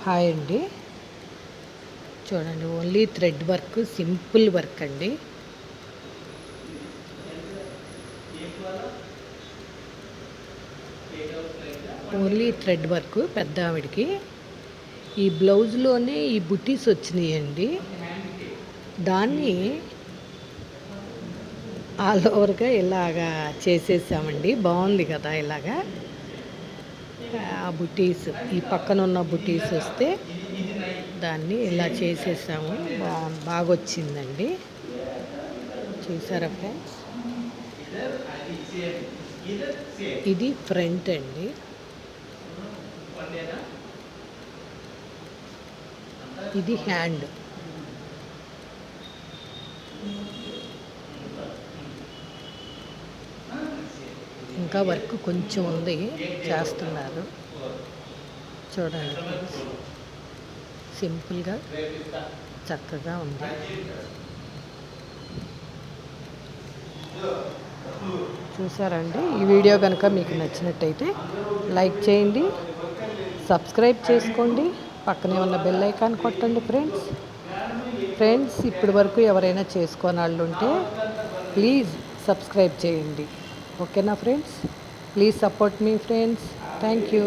Hi అండి. చూడండి, only thread work, simple work అండి. ఓన్లీ థ్రెడ్ వర్క్ పెద్ద ఆవిడకి. ఈ బ్లౌజ్లోనే ఈ బుటీస్ వచ్చినాయండి. దాన్ని ఆల్ ఓవర్గా ఇలాగా చేసేసామండి. బాగుంది కదా ఇలాగా. ఆ బుటీస్, ఈ పక్కన ఉన్న బుటీస్ వస్తే దాన్ని ఇలా చేసేసాము. బాగా వచ్చిందండి. చూసారా ఫ్రెండ్స్? ఇది ఫ్రంట్ అండి. ఇది హ్యాండ్. ఇంకా వర్క్ కొంచెం ఉంది, చేస్తున్నారు. చూడండి ఫ్రెండ్స్, సింపుల్గా చక్కగా ఉంది. చూసారండి? ఈ వీడియో కనుక మీకు నచ్చినట్టయితే లైక్ చేయండి, సబ్స్క్రైబ్ చేసుకోండి, పక్కనే ఉన్న బెల్ ఐకాన్ కొట్టండి ఫ్రెండ్స్. ఇప్పటి వరకు ఎవరైనా చేసుకోని వాళ్ళు ఉంటే ప్లీజ్ సబ్స్క్రైబ్ చేయండి. ఓకేనా friends? Please support me friends. Thank you.